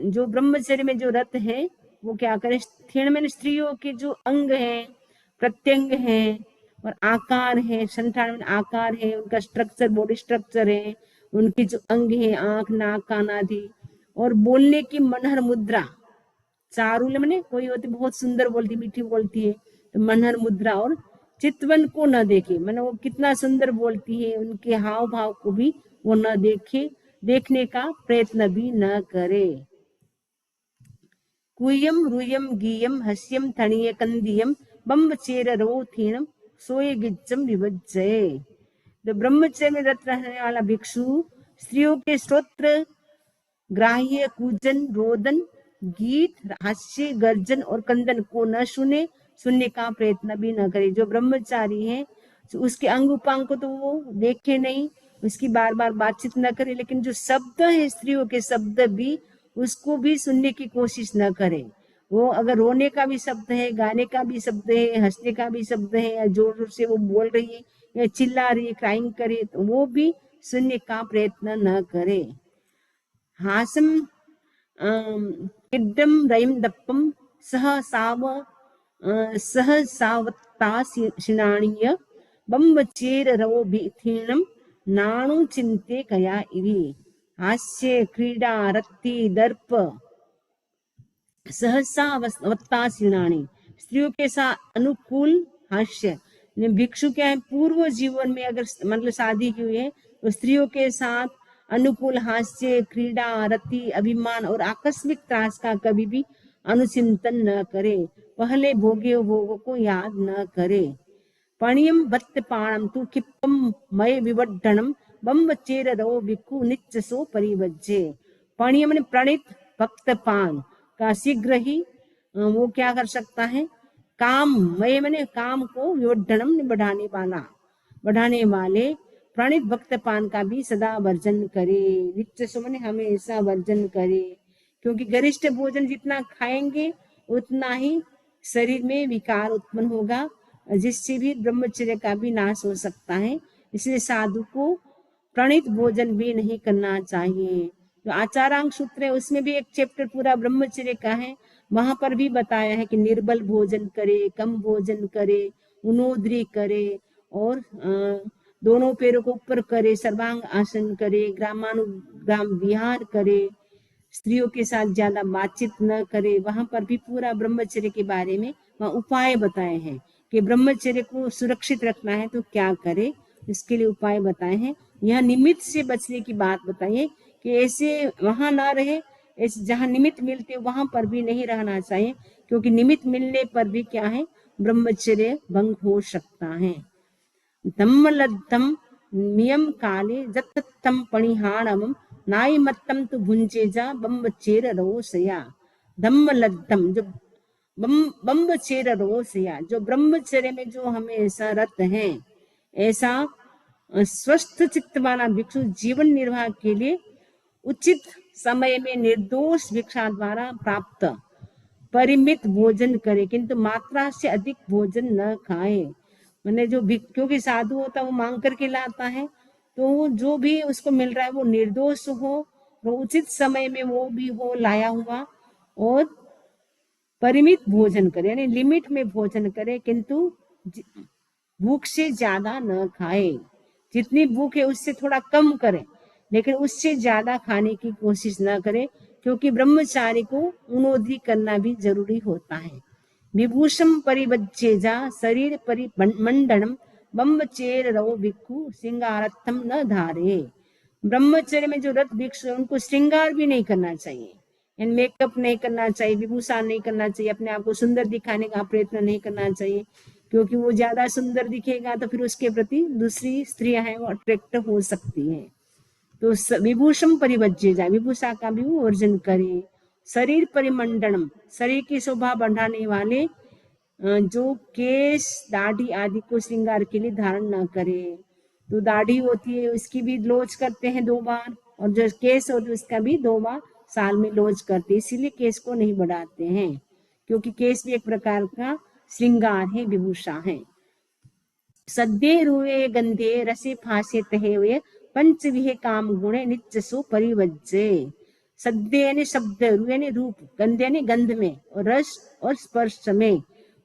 जो ब्रह्मचर्य में जो रत है वो क्या करे, थीण में स्त्रियों के जो अंग है, प्रत्यंग है और आकार है, संठान में आकार है, उनका स्ट्रक्चर, बॉडी स्ट्रक्चर है, उनकी जो अंग है, आंख नाक कान आदि, और बोलने की मनहर मुद्रा, चारुल्य मैंने कोई होती बहुत सुंदर बोलती, मीठी बोलती है, तो मनहर मुद्रा, और चितवन को न देखे, मैंने वो कितना सुंदर बोलती है, उनके हाव भाव को भी वो न देखे, देखने का प्रयत्न भी न करे। कुयम रुयम गीयम हस्यम थणीय कंदियम बम्ब चेर रोथीनम सोए गिज्जम विवज्जये। तो ब्रह्मचर्य में रत रहने वाला भिक्षु स्त्रियों के स्तोत्र, ग्राह्य, कूजन, रोदन, गीत, हास्य, गर्जन और कंदन को न सुने, सुनने का प्रयत्न भी न करे। जो ब्रह्मचारी है उसके अंग उपांग को तो वो देखे नहीं, उसकी बार बार बातचीत न करे, लेकिन जो शब्द है स्त्रियों के शब्द भी उसको भी सुनने की कोशिश न करे। वो अगर रोने का भी शब्द है, गाने का भी शब्द है, हंसने का भी शब्द है, या जोर जोर से वो बोल रही है या चिल्ला रही है, क्राइंग करे, तो वो भी सुनने का प्रयत्न न करे। हासम किड्डम रयम दप्पम सह सावत्ता शिनाणीय बम्ब चेर रवो भीथीणम नाणु चिंते कया इवी। हास्य, क्रीड़ा, रक्ति, दर्प, सहसा वत्तासीनाणी, स्त्रियों के साथ अनुकूल हास्य। भिक्षु क्या है, पूर्व जीवन में अगर मतलब शादी की हुई है तो स्त्रियों के साथ अनुकूल हास्य, क्रीड़ा, रति, अभिमान और आकस्मिक त्रास का कभी भी अनुचिंतन न करे, पहले भोगे भोगों को याद न करे। पणियम भक्त पाणम तु किप्पम मय विवड्ढनम बम्ब चेर रवो भिक्खु निच्चसो परिवज्जे। पणियम ने प्रणित भक्त पान का शीघ्र ही वो क्या कर सकता है, काम मय मैंने काम को विवड्ढनम बढ़ाने वाले प्रणित भक्त पान का भी सदा वर्जन करे। निच्चसो मैंने हमेशा वर्जन करे, क्योंकि गरिष्ठ भोजन जितना खाएंगे उतना ही शरीर में विकार उत्पन्न होगा, जिससे भी ब्रह्मचर्य का भी नाश हो सकता है। इसलिए साधु को प्रणित भोजन भी नहीं करना चाहिए। जो आचारांग सूत्र है उसमें भी एक चैप्टर पूरा ब्रह्मचर्य का है, वहां पर भी बताया है कि निर्बल भोजन करे, कम भोजन करे, उनोद्री करे, और दोनों पैरों को ऊपर करे, सर्वांग आसन करे, ग्रामानुग्राम विहार करे, स्त्रियों के साथ ज्यादा बातचीत न करे। वहां पर भी पूरा ब्रह्मचर्य के बारे में वहां उपाय बताए हैं कि ब्रह्मचर्य को सुरक्षित रखना है तो क्या करे, इसके लिए उपाय बताए हैं। यहाँ निमित्त से बचने की बात बताइए कि ऐसे वहां ना रहे ऐसे जहाँ निमित्त मिलते वहां पर भी नहीं रहना चाहिए, क्योंकि निमित्त मिलने पर भी क्या है, ब्रह्मचर्य भंग हो सकता है। धम्मलब्धम नियम काले जत्तम परिहाणम नायमत्तम तु भुंजेजा ब्रह्मचर्य रोसया। धम्मलब्धम जो ब्रह्मचर्य रोसया, जो ब्रह्मचर्य में जो हमेशा रत है, ऐसा स्वस्थ चित्त वाला भिक्षु जीवन निर्वाह के लिए उचित समय में निर्दोष भिक्षा द्वारा प्राप्त परिमित भोजन करे, किंतु मात्रा से अधिक भोजन न खाए। मैंने जो क्योंकि साधु होता है वो मांग करके लाता है, तो जो भी उसको मिल रहा है वो निर्दोष हो, वो उचित समय में वो भी हो लाया हुआ, और परिमित भोजन करे, यानी लिमिट में भोजन करे, किंतु भूख से ज्यादा न खाए। जितनी भूख है उससे थोड़ा कम करे, लेकिन उससे ज्यादा खाने की कोशिश न करे, क्योंकि ब्रह्मचारी को उन्नोधि करना भी जरूरी होता है। विभूषम परिवज्जेजा शरीर परिमंडनम ब्रह्मचर्य रवो भिक्षु श्रृंगारत्थम न धारे। ब्रह्मचर्य में जो रत भिक्षु है उनको श्रृंगार भी नहीं करना चाहिए, यानी मेकअप नहीं करना चाहिए, विभूषण नहीं करना चाहिए, अपने आप को सुंदर दिखाने का प्रयत्न नहीं करना चाहिए, क्योंकि वो ज्यादा सुंदर दिखेगा तो फिर उसके प्रति दूसरी स्त्रियां हैं वो अट्रैक्ट हो सकती हैं। तो विभूषण परिवज्य जाए, विभूषा का भी वो वर्जन करे। शरीर परिमंडनम, शरीर की शोभा बढ़ाने वाले जो केश दाढ़ी आदि को श्रृंगार के लिए धारण ना करे। तो दाढ़ी होती है उसकी भी लोच करते हैं 2 बार, और जो केश होती है उसका भी 2 बार साल में लोच करते हैं, इसीलिए केश को नहीं बढ़ाते हैं, क्योंकि केश भी एक प्रकार का श्रृंगार है, विभूषा है। सद्ये रुए गंधे रसे फासे तहे हुए पंचविह काम गुणे नित्य सो परिवज्जे। सद्य यानी शब्द, रु यानी रूप, गंध यानी गंध में, और रस और स्पर्श में,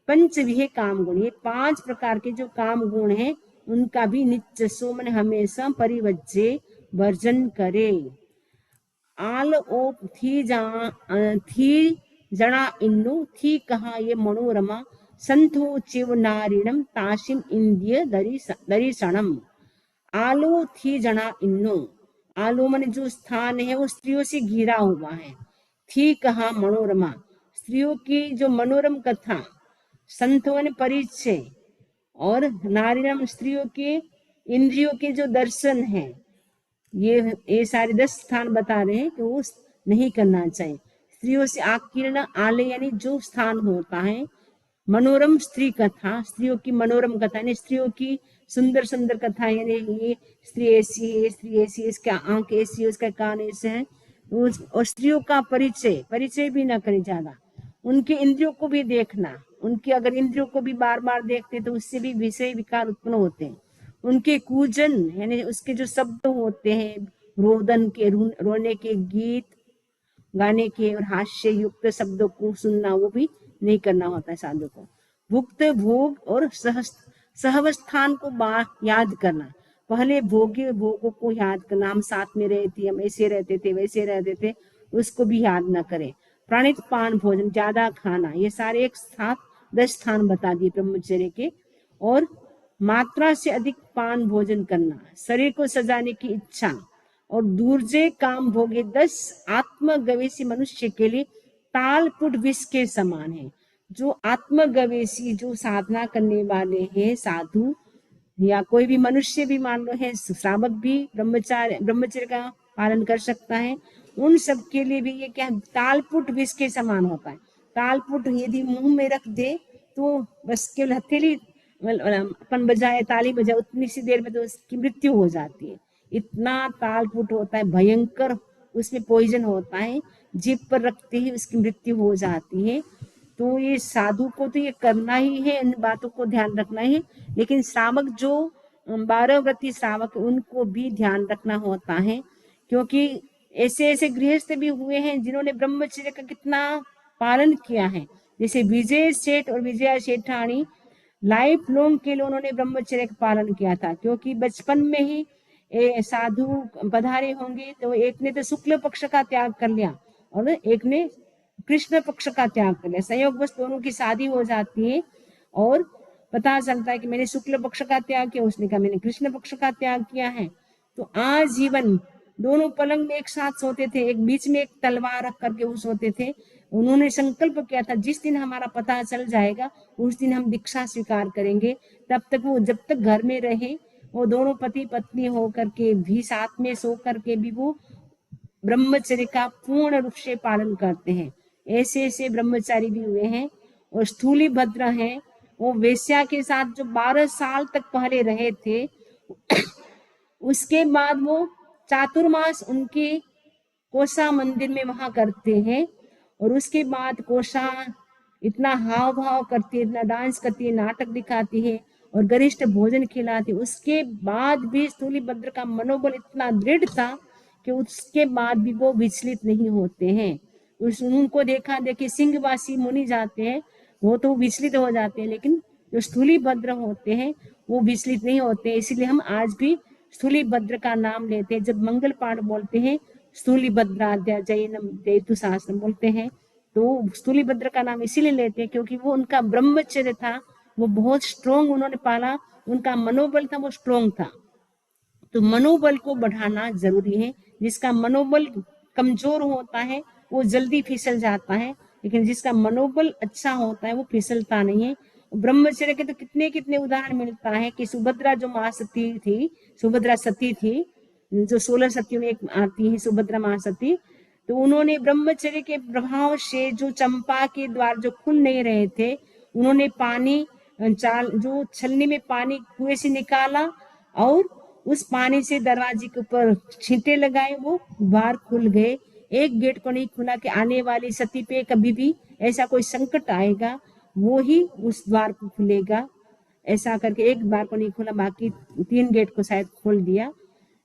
पंचविह काम गुण, ये 5 प्रकार के जो काम गुण हैं उनका भी नित्य सो मन हमेशा परिवज्जे वर्जन करे। आल ओप थी जना इन्नु थी कहा ये मनोरमा संतो चिव नारिणम ताशिम इंद्रिय दरिशनम। आलो थी जना इन्नु, आलो मन जो स्थान है वो स्त्रियों से घिरा हुआ है। थी कहा मनोरमा, स्त्रियों की जो मनोरम कथा, संतों ने परिचय, और नारिणम स्त्रियों के इंद्रियों के जो दर्शन है, ये सारे 10 स्थान बता रहे हैं कि वो नहीं करना चाहिए। स्त्रियों से आकीर्ण, आले यानी जो स्थान होता है, मनोरम स्त्री कथा, स्त्रियों की मनोरम कथा यानी स्त्रियों की सुंदर सुंदर कथा, यानी ये स्त्री ऐसी है, स्त्री ऐसी है, इसका आंख ऐसी है, उसका कान ऐसे है, और स्त्रियों का परिचय भी ना करे ज्यादा। उनके इंद्रियों को भी देखना, उनकी अगर इंद्रियों को भी बार बार देखते तो उससे भी विषय विकार उत्पन्न होते हैं। उनके कूजन यानी उसके जो शब्द होते हैं, रोदन के, रोने के, गीत गाने के और हास्य युक्त शब्दों को सुनना, वो भी नहीं करना होता है साधु को। भुक्त भोग और सहवस्थान को याद करना, पहले भोगों को याद करना, हम साथ में रहे थे, हम ऐसे रहते थे, वैसे रहते थे, उसको भी याद न करें। प्राणित पान भोजन, ज्यादा खाना, ये सारे एक साथ 10 स्थान बता दिए ब्रह्मचर्य के। और मात्रा से अधिक पान भोजन करना, शरीर को सजाने की इच्छा, और दूरजे काम भोगे 10 आत्मगवेशी मनुष्य के लिए तालपुट विष के समान है। जो आत्मगवेशी, जो साधना करने वाले हैं, साधु या कोई भी मनुष्य भी मान लो है, श्रावक भी ब्रह्मचर्य का पालन कर सकता है, उन सब के लिए भी ये क्या, तालपुट विष के समान होता है। तालपुट यदि मुंह में रख दे तो बस केवल हथेली अपन बजाए, ताली बजाए, उतनी सी देर में तो उसकी मृत्यु हो जाती है। इतना तालपुट होता है, भयंकर, उसमें पॉइजन होता है, जीभ पर रखते ही उसकी मृत्यु हो जाती है। तो ये साधु को तो ये करना ही है, इन बातों को ध्यान रखना है, लेकिन श्रावक जो 12 व्रती श्रावक, उनको भी ध्यान रखना होता है, क्योंकि ऐसे ऐसे गृहस्थ भी हुए हैं जिन्होंने ब्रह्मचर्य का कितना पालन किया है। जैसे विजय सेठ और विजया सेठानी, लाइफ लॉन्ग के लिए उन्होंने ब्रह्मचर्य का पालन किया था, क्योंकि बचपन में ही साधु पधारे होंगे, तो एक ने तो शुक्ल पक्ष का त्याग कर लिया और एक ने कृष्ण पक्ष का त्याग कर लिया। संयोग बस दोनों की शादी हो जाती है और पता चलता है कि मैंने शुक्ल पक्ष का त्याग किया, उसने कहा मैंने कृष्ण पक्ष का त्याग किया है। तो आजीवन दोनों पलंग में एक साथ सोते थे, एक बीच में एक तलवार रख करके वो सोते थे। उन्होंने संकल्प किया था जिस दिन हमारा पता चल जाएगा उस दिन हम दीक्षा स्वीकार करेंगे। तब तक वो जब तक घर में रहे वो दोनों पति पत्नी होकर के भी साथ में सो करके भी वो ब्रह्मचर्य का पूर्ण रूप से पालन करते हैं। ऐसे ऐसे ब्रह्मचारी भी हुए हैं। और स्थूली भद्र हैं, वो वेश्या के साथ जो 12 साल तक पहले रहे थे उसके बाद वो चातुर्मास उनके कोसा मंदिर में वहां करते हैं। और उसके बाद कोसा इतना हाव भाव करती है, इतना डांस करती है, नाटक दिखाती है और गरिष्ठ भोजन खिलाती है। उसके बाद भी स्थूलीभद्र का मनोबल इतना दृढ़ था कि उसके बाद भी वो विचलित नहीं होते हैं। उनको देखा देखी सिंहवासी मुनि जाते हैं वो तो विचलित हो जाते हैं, लेकिन जो स्थूलीभद्र होते हैं वो विचलित नहीं होते। इसलिए हम आज भी स्थूलीभद्र का नाम लेते हैं। जब मंगल पाठ बोलते हैं स्थूलीभद्राद्या जैनम जयतु शास्त्रम बोलते हैं तो स्थूलीभद्र का नाम इसीलिए लेते हैं क्योंकि वो उनका ब्रह्मचर्य था, वो बहुत स्ट्रोंग उन्होंने पाला, उनका मनोबल था वो स्ट्रोंग था। तो मनोबल को बढ़ाना जरूरी है। जिसका मनोबल कमजोर होता है वो जल्दी फिसल जाता है, लेकिन जिसका मनोबल अच्छा होता है वो फिसलता नहीं है। ब्रह्मचर्य के तो कितने कितने उदाहरण मिलता है कि सुभद्रा जो महासती थी, सुभद्रा सती थी, जो 16 सतियों में एक आती है सुभद्रा महासती, तो उन्होंने ब्रह्मचर्य के प्रभाव से जो चंपा के द्वार जो खुल नहीं रहे थे उन्होंने पानी चाल जो छलनी में पानी कुएं से निकाला और उस पानी से दरवाजे के ऊपर छींटे लगाए, वो द्वार खुल गए। एक गेट को नहीं खुला कि आने वाली सती पे कभी भी ऐसा कोई संकट आएगा वो ही उस द्वार को खुलेगा। ऐसा करके एक द्वार को नहीं खोला, बाकी 3 गेट को शायद खोल दिया।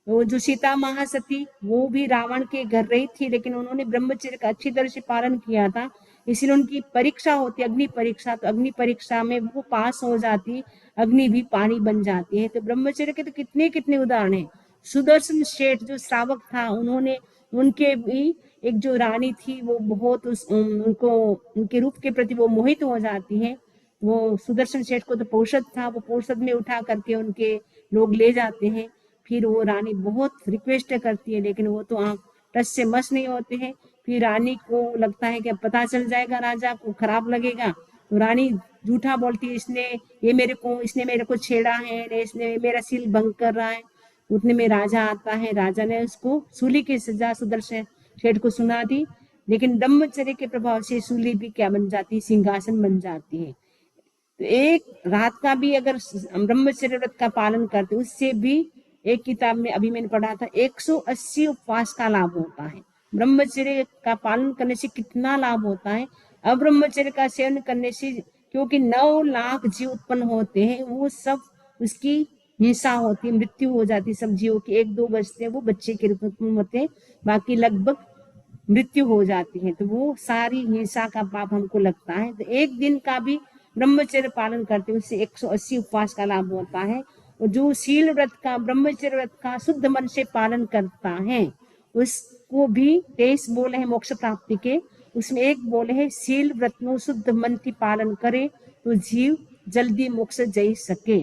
वो जो सीता महासती वो भी रावण के घर रही थी, लेकिन उन्होंने ब्रह्मचर्य का अच्छी तरह से पालन किया था, इसलिए उनकी परीक्षा होती अग्नि परीक्षा, तो अग्नि परीक्षा में वो पास हो जाती, अग्नि भी पानी बन जाती है। तो ब्रह्मचर्य के तो कितने कितने उदाहरण हैं। सुदर्शन शेठ जो श्रावक था उन्होंने उनके भी एक जो रानी थी वो बहुत उनको उनके रूप के प्रति वो मोहित हो जाती है। वो सुदर्शन शेठ को तो पोषद था, वो पोषद में उठा करके उनके लोग ले जाते हैं। फिर वो रानी बहुत रिक्वेस्ट करती है लेकिन वो तो टच से मस नहीं होते हैं। फिर रानी को लगता है कि अब पता चल जाएगा, राजा को खराब लगेगा, तो रानी झूठा बोलती है इसने मेरे को छेड़ा है, इसने मेरा सील भंग कर रहा है। उतने में राजा आता है, राजा ने उसको सूली की सजा सुदर्शन शेठ को सुना दी, लेकिन ब्रह्मचर्य के प्रभाव से सूली भी क्या बन जाती है, सिंहासन बन जाती है। तो एक रात का भी अगर ब्रह्मचर्य व्रत का पालन करते उससे भी एक किताब में अभी मैंने पढ़ा था 180 उपवास का लाभ होता है। ब्रह्मचर्य का पालन करने से कितना लाभ होता है। अब्रह्मचर्य का सेवन करने से क्योंकि 9 लाख जीव उत्पन्न होते हैं, वो सब उसकी हिंसा होती है, मृत्यु हो जाती है सब जीवों की। 1-2 बचते हैं वो बच्चे के रूप में होते हैं, बाकी लगभग मृत्यु हो जाती है। तो वो सारी हिंसा का पाप हमको लगता है। तो एक दिन का भी ब्रह्मचर्य पालन करते हैं उससे 180 उपवास का लाभ होता है। और जो शील व्रत का ब्रह्मचर्य व्रत का शुद्ध मन से पालन करता है उसको भी 23 बोले हैं मोक्ष प्राप्ति के, उसमें एक बोले है शील व्रत नो शुद्ध मन की पालन करे तो जीव जल्दी मोक्ष जा सके,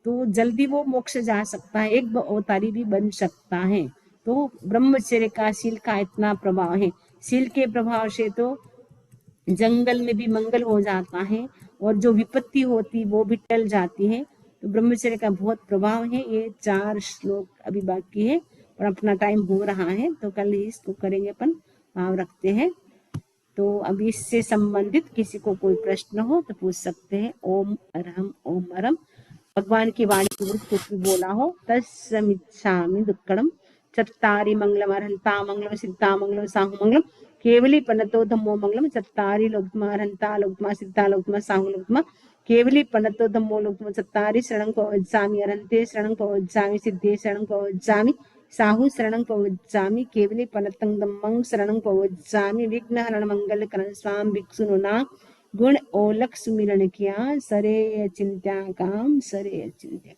तो जल्दी वो मोक्ष जा सकता है, एक अवतारी भी बन सकता है। तो ब्रह्मचर्य का शील का इतना प्रभाव है। शील के प्रभाव से तो जंगल में भी मंगल हो जाता है और जो विपत्ति होती वो भी टल जाती है। तो ब्रह्मचर्य का बहुत प्रभाव है। ये 4 श्लोक अभी बाकी है और अपना टाइम हो रहा है, तो कल इसको करेंगे अपन, भाव रखते हैं। तो अभी इससे संबंधित किसी को कोई प्रश्न हो तो पूछ सकते हैं। ओम अरहम भगवान की वाणी को कुछ भी बोला हो, तस्मिच्छामि दुक्कड़म चत्तारि मंगलम अरहंता मंगलम सिद्धा मंगलम साहु मंगलम केवली पनतो धम्मो मंगलम चत्तारि लोकत्मा अरहंता लोकत्मा सिद्धा लोकत्मा साहु लोकत्मा केवली पनतो धम्मो लोकत्मा चत्तारि शरणं पवज्जामि अरहंते शरणं पवज्जामि सिद्धे शरणं पवज्जामि साहु शरणं पवज्जामि केवली पनतं धम्मं शरणं पवज्जामि विघ्नहरण मंगलकरण स्वाम भिक्षुनुना गुण ओलख सुमिरन किया सरे चिंत्या काम सरे चिंत्या।